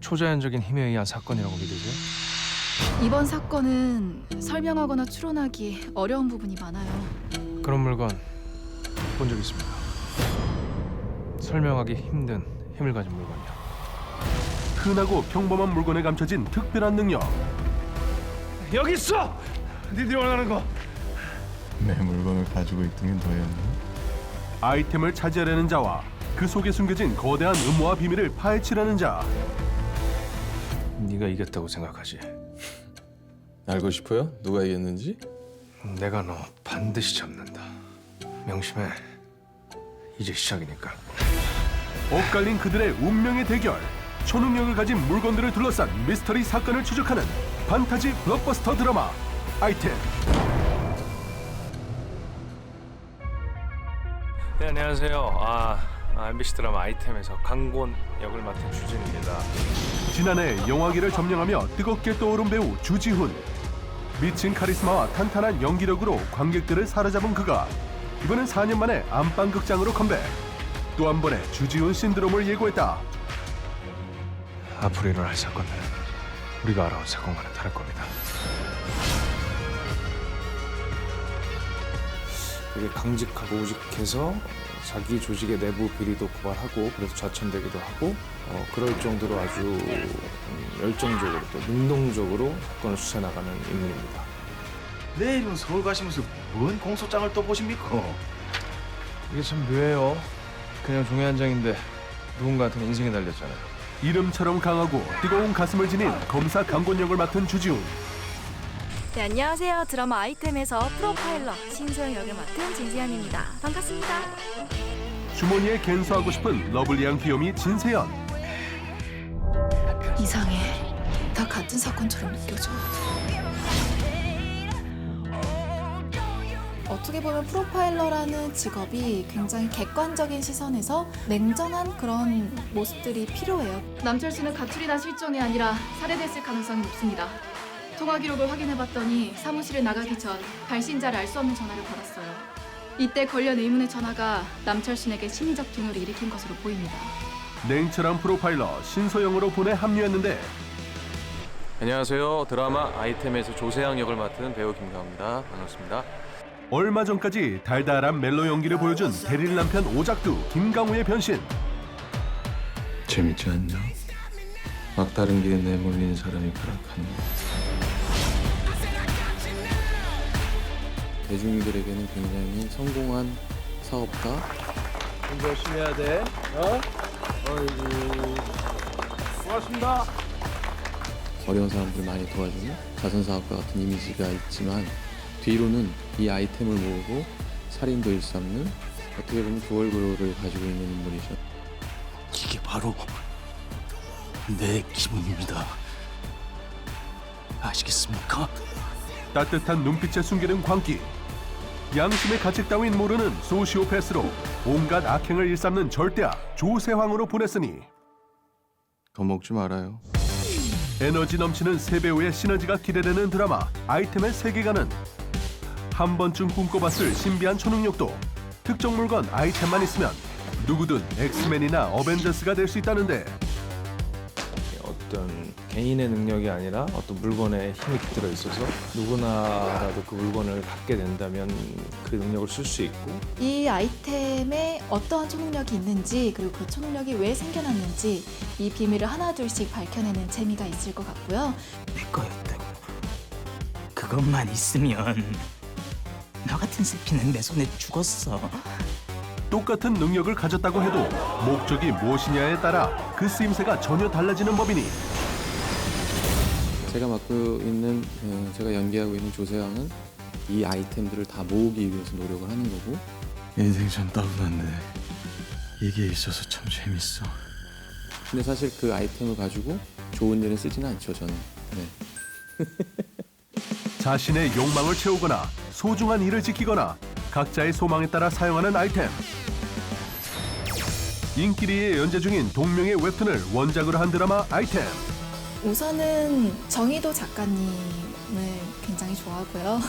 초자연적인 힘에 의한 사건이라고 믿으세요? 이번 사건은 설명하거나 추론하기 어려운 부분이 많아요. 그런 물건 본 적 있습니다. 설명하기 힘든 힘을 가진 물건이요. 흔하고 평범한 물건에 감춰진 특별한 능력. 여기 있어! 니들이 원하는 거. 내 물건을 가지고 있던 게 너였나? 아이템을 차지하려는 자와 그 속에 숨겨진 거대한 음모와 비밀을 파헤치려는 자. 네가 이겼다고 생각하지? 알고 싶어요? 누가 이겼는지? 내가 너 반드시 잡는다. 명심해. 이제 시작이니까. 엇갈린 그들의 운명의 대결. 초능력을 가진 물건들을 둘러싼 미스터리 사건을 추적하는 판타지 블록버스터 드라마 아이템. 네, 안녕하세요. MBC 드라마 아이템에서 강곤 역을 맡은 주진입니다. 지난해 영화계를 점령하며 뜨겁게 떠오른 배우 주지훈. 미친 카리스마와 탄탄한 연기력으로 관객들을 사로잡은 그가 이번엔 4년 만에 안방극장으로 컴백. 또 한 번의 주지훈 신드롬을 예고했다. 앞으로 일어날 사건들은 우리가 알아온 사건과는 다를 겁니다. 되게 강직하고 우직해서 자기 조직의 내부 비리도 고발하고 그래서 좌천되기도 하고 그럴 정도로 아주 열정적으로 또 능동적으로 사건을 수사 나가는 인물입니다. 내일은 서울 가시면서 뭔 공소장을 또 보십니까? 이게 참 묘해요. 그냥 종이 한 장인데 누군가한테는 인생이 달렸잖아요. 이름처럼 강하고 뜨거운 가슴을 지닌 검사 강곤 역을 맡은 주지훈. 네, 안녕하세요. 드라마 아이템에서 프로파일러 신소영 역을 맡은 진세연입니다. 반갑습니다. 주머니에 갠수하고 싶은 러블리한 귀요미 진세연. 이상해. 다 같은 사건처럼 느껴져. 어떻게 보면 프로파일러라는 직업이 굉장히 객관적인 시선에서 냉정한 그런 모습들이 필요해요. 남철수는 가출이나 실종이 아니라 살해됐을 가능성이 높습니다. 통화 기록을 확인해봤더니 사무실을 나가기 전 발신자를 알 수 없는 전화를 받았어요. 이때 관련 의문의 전화가 남철순에게 심리적 동요를 일으킨 것으로 보입니다. 냉철한 프로파일러 신소영으로 본에 합류했는데 안녕하세요. 드라마 아이템에서 조세양 역을 맡은 배우 김가호입니다. 반갑습니다. 얼마 전까지 달달한 멜로 연기를 보여준 대릴 남편 오작두 김강우의 변신. 재밌지 않냐? 막다른 길에 내몰린 사람이 발악하는 거. 대중들에게는 굉장히 성공한 사업가. 공부 열심히 해야 돼. 아이고. 고맙습니다. 어려운 사람들 많이 도와주는 자선사업가 같은 이미지가 있지만 뒤로는 이 아이템을 모으고 살인도 일삼는 어떻게 보면 두얼굴을 가지고 있는 인물이죠. 이게 바로 내 기분입니다. 아시겠습니까? 따뜻한 눈빛에 숨기는 광기. 양심의 가책 따윈 모르는 소시오패스로 온갖 악행을 일삼는 절대악 조세황으로 보냈으니 겁먹지 말아요. 에너지 넘치는 세 배우의 시너지가 기대되는 드라마 아이템의 세계관은 한 번쯤 꿈꿔봤을 신비한 초능력도 특정 물건 아이템만 있으면 누구든 엑스맨이나 어벤져스가 될 수 있다는데 어떤 개인의 능력이 아니라 어떤 물건에 힘이 깃들어 있어서 누구나라도 그 물건을 갖게 된다면 그 능력을 쓸 수 있고 이 아이템에 어떠한 초능력이 있는지 그리고 그 초능력이 왜 생겨났는지 이 비밀을 하나둘씩 밝혀내는 재미가 있을 것 같고요. 내 거였다고. 그것만 있으면 너 같은 새끼는 내 손에 죽었어. 똑같은 능력을 가졌다고 해도 목적이 무엇이냐에 따라 그 쓰임새가 전혀 달라지는 법이니 제가 맡고 있는 제가 연기하고 있는 조세왕은 이 아이템들을 다 모으기 위해서 노력을 하는 거고. 인생 참 따분한데 이게 있어서 참 재밌어. 근데 사실 그 아이템을 가지고 좋은 일에 쓰지는 않죠, 저는. 네. 자신의 욕망을 채우거나 소중한 일을 지키거나 각자의 소망에 따라 사용하는 아이템. 인기리에 연재 중인 동명의 웹툰을 원작으로 한 드라마 아이템. 우선은 정희도 작가님을 굉장히 좋아하고요.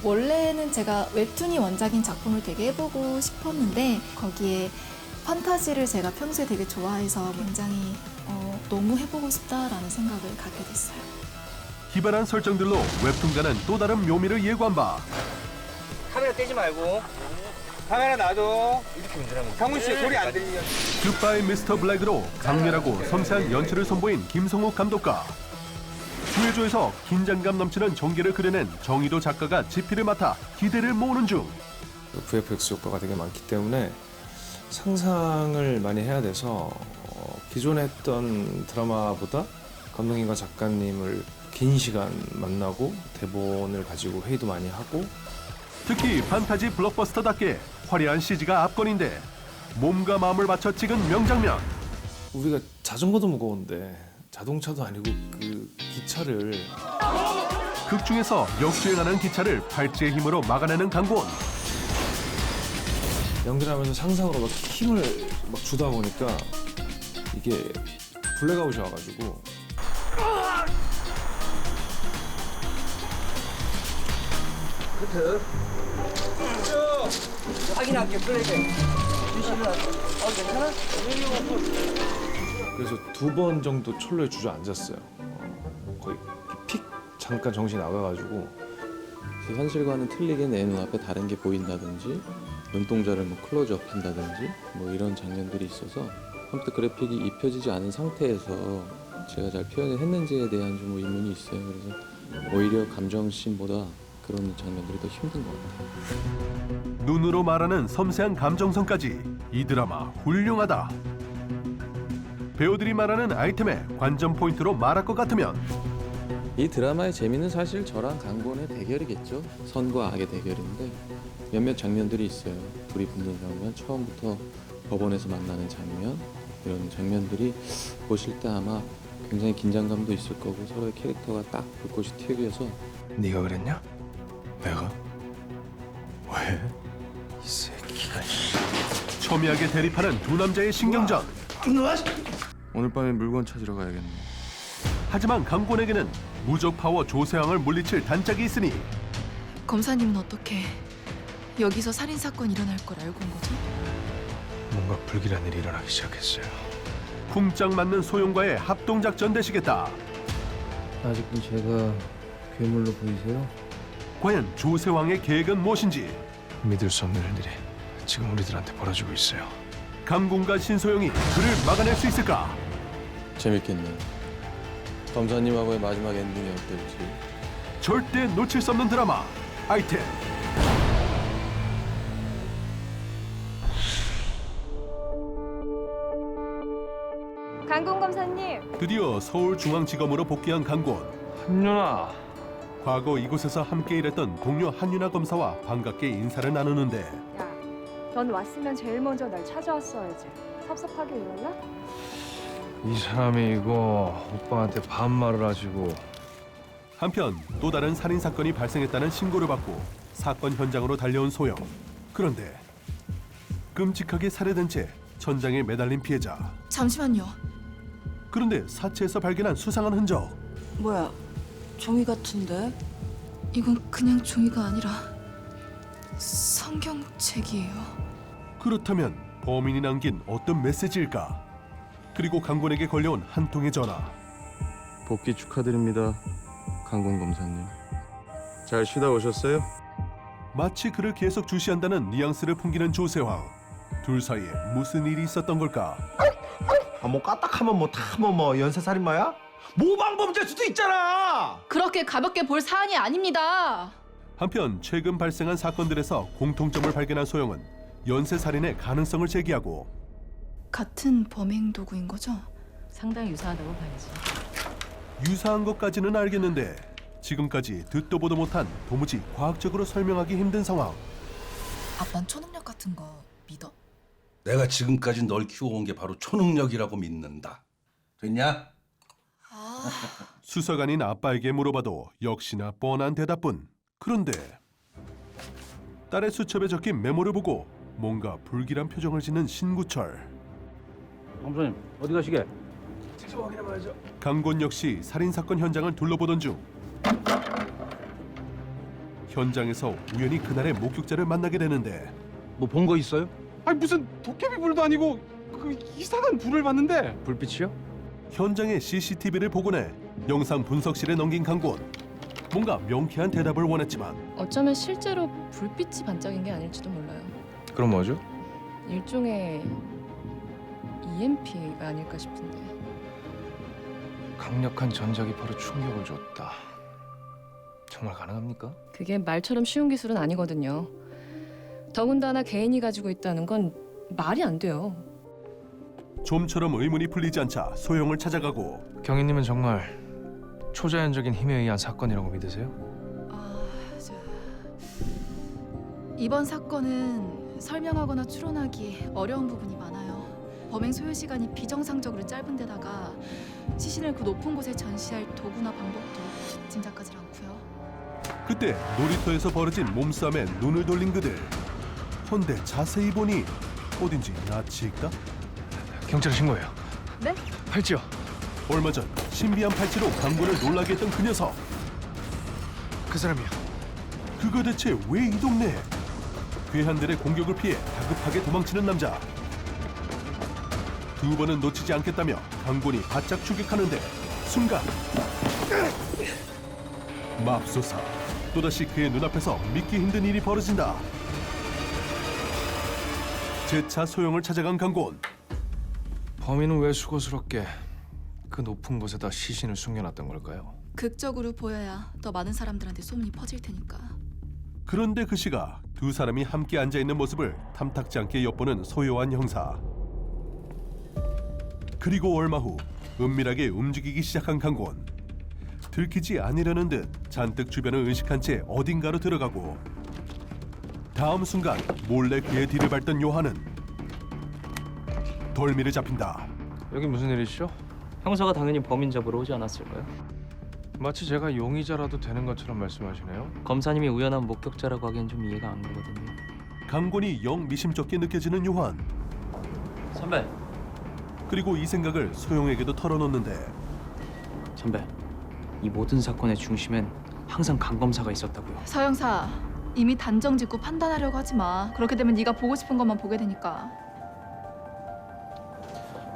원래는 제가 웹툰이 원작인 작품을 되게 해보고 싶었는데 거기에 판타지를 제가 평소에 되게 좋아해서 굉장히 너무 해보고 싶다라는 생각을 갖게 됐어요. 기발한 설정들로 웹툰과는 또 다른 묘미를 예고한 바 카메라 떼지 말고 카메라 놔둬. 이렇게 운전하면 상훈 씨 소리 안 들리면 굿바이 미스터 블랙으로 강렬하고 섬세한 연출을 선보인 김성욱 감독과 주회조에서 긴장감 넘치는 전개를 그려낸 정의도 작가가 지피를 맡아 기대를 모으는 중. VFX 효과가 되게 많기 때문에 상상을 많이 해야 돼서 기존에 했던 드라마보다 감독님과 작가님을 긴 시간 만나고 대본을 가지고 회의도 많이 하고 특히 판타지 블록버스터답게 화려한 CG가 압권인데 몸과 마음을 바쳐 찍은 명장면. 우리가 자전거도 무거운데 자동차도 아니고 그 기차를 극 중에서 역주행하는 기차를 팔찌의 힘으로 막아내는 강곤. 연기하면서 상상으로 막 힘을 막 주다 보니까 이게 블랙아웃이 와가지고 확인할게. 플레이백. 괜찮아? 그래서 2번 정도 철로에 주저앉았어요. 거의 픽 잠깐 정신이 나가가지고 현실과는 틀리게 내 눈앞에 다른 게 보인다든지 눈동자를 뭐 클로즈업 한다든지 뭐 이런 장면들이 있어서 컴퓨터 그래픽이 입혀지지 않은 상태에서 제가 잘 표현을 했는지에 대한 좀 의문이 있어요. 그래서 오히려 감정씬보다 그런 장면들이 더 힘든 것 같아요. 눈으로 말하는 섬세한 감정선까지 이 드라마 훌륭하다. 배우들이 말하는 아이템의 관전 포인트로 말할 것 같으면 이 드라마의 재미는 사실 저랑 강곤의 대결이겠죠. 선과 악의 대결인데 몇몇 장면들이 있어요. 둘이 붙는 장면, 처음부터 법원에서 만나는 장면, 이런 장면들이 보실 때 아마 굉장히 긴장감도 있을 거고 서로의 캐릭터가 딱 불꽃이 튀어서. 네가 그랬냐? 내가? 왜? 이 새끼가. 첨예하게 대립하는 두 남자의 신경전. 오늘 밤에 물건 찾으러 가야겠네. 하지만 강곤에게는 무적 파워 조세왕을 물리칠 단짝이 있으니 검사님은 어떻게 여기서 살인 사건이 일어날 걸 알고 온 거죠? 뭔가 불길한 일이 일어나기 시작했어요. 쿵짝 맞는 소용과의 합동작전 되시겠다. 아직도 제가 괴물로 보이세요? 과연 조세왕의 계획은 무엇인지 믿을 수 없는 일들이 지금 우리들한테 벌어지고 있어요. 강곤과 신소영이 그를 막아낼 수 있을까? 재밌겠네요. 검사님하고의 마지막 엔딩이 어떨지. 절대 놓칠 수 없는 드라마 아이템. 강공 검사님. 드디어 서울중앙지검으로 복귀한 강곤. 한윤아. 과거 이곳에서 함께 일했던 동료 한윤아 검사와 반갑게 인사를 나누는데 야, 넌 왔으면 제일 먼저 날 찾아왔어야지. 섭섭하게 이럴라? 이 사람이 이거 오빠한테 반말을 하시고. 한편 또 다른 살인 사건이 발생했다는 신고를 받고 사건 현장으로 달려온 소영. 그런데 끔찍하게 살해된 채 천장에 매달린 피해자. 잠시만요. 그런데 사체에서 발견한 수상한 흔적. 뭐야, 종이 같은데? 이건 그냥 종이가 아니라 성경책이에요. 그렇다면 범인이 남긴 어떤 메시지일까? 그리고 강곤에게 걸려온 한 통의 전화. 복귀 축하드립니다, 강공 검사님. 잘 쉬다 오셨어요? 마치 그를 계속 주시한다는 뉘앙스를 풍기는 조세황. 둘 사이에 무슨 일이 있었던 걸까? 뭐 까딱하면 뭐 연쇄살인마야? 모방범죄일 수도 있잖아. 그렇게 가볍게 볼 사안이 아닙니다. 한편 최근 발생한 사건들에서 공통점을 발견한 소영은 연쇄살인의 가능성을 제기하고 같은 범행 도구인 거죠? 상당히 유사하다고 봐야지. 유사한 것까지는 알겠는데 지금까지 듣도 보도 못한 도무지 과학적으로 설명하기 힘든 상황. 아빤 초능력 같은 거 믿어? 내가 지금까지 널 키워온 게 바로 초능력이라고 믿는다. 됐냐? 수사관인 아빠에게 물어봐도 역시나 뻔한 대답뿐. 그런데 딸의 수첩에 적힌 메모를 보고 뭔가 불길한 표정을 짓는 신구철. 검사님 어디 가시게? 강곤 역시 살인사건 현장을 둘러보던 중 현장에서 우연히 그날의 목격자를 만나게 되는데 뭐 본 거 있어요? 아니 무슨 도깨비 불도 아니고 그 이상한 불을 봤는데 불빛이요? 현장의 CCTV를 복원해 영상 분석실에 넘긴 강곤. 뭔가 명쾌한 대답을 원했지만 어쩌면 실제로 불빛이 반짝인 게 아닐지도 몰라요. 그럼 뭐죠? 일종의 EMP가 아닐까 싶은데. 강력한 전자기 바로 충격을 줬다. 정말 가능합니까? 그게 말처럼 쉬운 기술은 아니거든요. 더군다나 개인이 가지고 있다는 건 말이 안 돼요. 좀처럼 의문이 풀리지 않자 소영을 찾아가고 경희님은 정말 초자연적인 힘에 의한 사건이라고 믿으세요? 이번 사건은 설명하거나 추론하기 어려운 부분이 많아요. 범행 소요 시간이 비정상적으로 짧은 데다가 시신을 그 높은 곳에 전시할 도구나 방법도 짐작하지 않고요. 그때 놀이터에서 벌어진 몸싸움에 눈을 돌린 그들. 헌데 자세히 보니 어딘지 낯이 익다? 경찰에 신고해요. 네? 팔찌요. 얼마 전 신비한 팔찌로 강곤을 놀라게 했던 그 녀석. 그 사람이요. 그가 대체 왜 이 동네에? 괴한들의 공격을 피해 다급하게 도망치는 남자. 두 번은 놓치지 않겠다며 강곤이 바짝 추격하는데 순간 맙소사. 또다시 그의 눈앞에서 믿기 힘든 일이 벌어진다. 재차 소영을 찾아간 강곤. 범인은 왜 수고스럽게 그 높은 곳에다 시신을 숨겨놨던 걸까요? 극적으로 보여야 더 많은 사람들한테 소문이 퍼질 테니까. 그런데 그 시각 두 사람이 함께 앉아있는 모습을 탐탁지 않게 엿보는 소요한 형사. 그리고 얼마 후 은밀하게 움직이기 시작한 강곤. 들키지 않으려는 듯 잔뜩 주변을 의식한 채 어딘가로 들어가고 다음 순간 몰래 그의 뒤를 밟던 요한은 덜미를 잡힌다. 여기 무슨 일이시죠? 형사가 당연히 범인 잡으러 오지 않았을까요? 마치 제가 용의자라도 되는 것처럼 말씀하시네요. 검사님이 우연한 목격자라고 하기엔 좀 이해가 안 가거든요. 강곤이 영 미심쩍게 느껴지는 요한. 선배. 그리고 이 생각을 소영에게도 털어놓는데 선배, 이 모든 사건의 중심엔 항상 강 검사가 있었다고요. 서 형사, 이미 단정 짓고 판단하려고 하지 마. 그렇게 되면 네가 보고 싶은 것만 보게 되니까.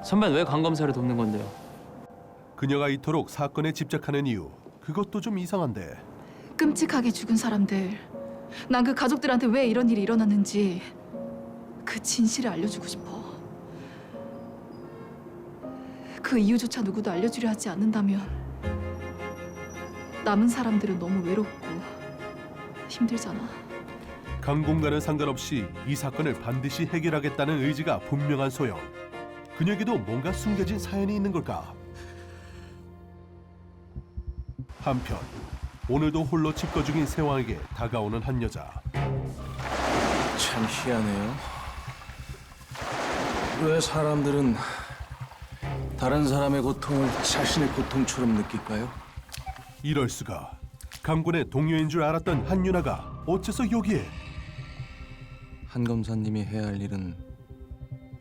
선배는 왜 강 검사를 돕는 건데요? 그녀가 이토록 사건에 집착하는 이유, 그것도 좀 이상한데. 끔찍하게 죽은 사람들, 난 그 가족들한테 왜 이런 일이 일어났는지 그 진실을 알려주고 싶어. 그 이유조차 누구도 알려주려 하지 않는다면 남은 사람들은 너무 외롭고 힘들잖아. 강공과는 상관없이 이 사건을 반드시 해결하겠다는 의지가 분명한 소영. 그녀에게도 뭔가 숨겨진 사연이 있는 걸까? 한편 오늘도 홀로 칩거 중인 세왕에게 다가오는 한 여자. 참 희한해요. 왜 사람들은 다른 사람의 고통을 자신의 고통처럼 느낄까요? 이럴 수가. 강군의 동료인 줄 알았던 한윤아가 어째서 여기에? 한 검사님이 해야 할 일은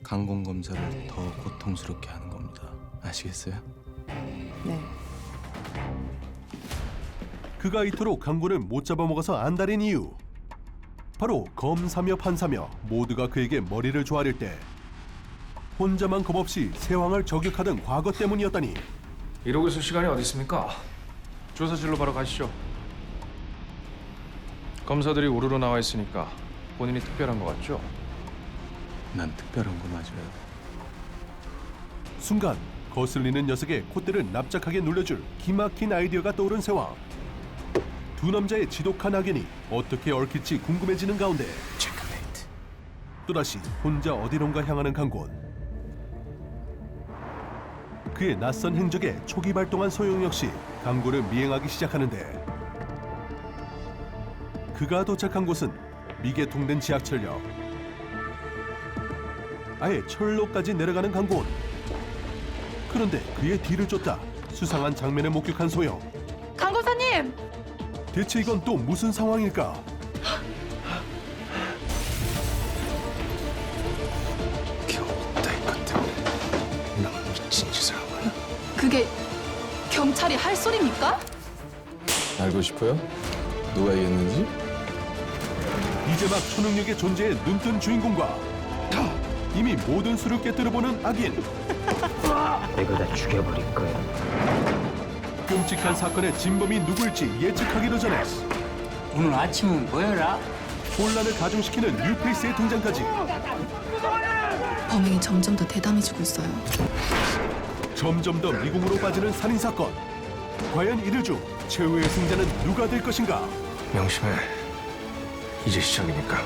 강공 검사를 더 고통스럽게 하는 겁니다. 아시겠어요? 네. 그가 이토록 강군을 못 잡아먹어서 안달인 이유. 바로 검사며 판사며 모두가 그에게 머리를 조아릴 때 혼자만 겁없이 세왕을 저격하던 과거 때문이었다니. 이러고 있을 시간이 어디 있습니까? 조사실로 바로 가시죠. 검사들이 우르르 나와 있으니까 본인이 특별한 것 같죠? 난 특별한 거 맞아요. 순간 거슬리는 녀석의 콧대를 납작하게 눌려줄 기막힌 아이디어가 떠오른 세왕. 두 남자의 지독한 악연이 어떻게 얽힐지 궁금해지는 가운데 체크메이트. 또다시 혼자 어디론가 향하는 강곤. 그의 낯선 행적에 초기 발동한 소영 역시 강곤을 미행하기 시작하는데 그가 도착한 곳은 미개통된 지하철역. 아예 철로까지 내려가는 강곤. 그런데 그의 뒤를 쫓다 수상한 장면을 목격한 소영. 강 검사님! 대체 이건 또 무슨 상황일까? 겨우 따위 것 때문에 난 미친 짓을 한 거야. 그게 경찰이 할 소리입니까? 알고 싶어요? 누가 이겼는지? 이제 막 초능력의 존재에 눈뜬 주인공과 이미 모든 수를 깨뜨려보는 악인. 내가 다 죽여버릴 거야. 끔찍한 사건의 진범이 누굴지 예측하기도 전에 오늘 아침은 뭐여라? 혼란을 가중시키는 뉴페이스의 등장까지. 범행이 점점 더 대담해지고 있어요. 점점 더 미궁으로 빠지는 살인 사건. 과연 이들 중 최후의 승자는 누가 될 것인가? 명심해. 이제 시작이니까.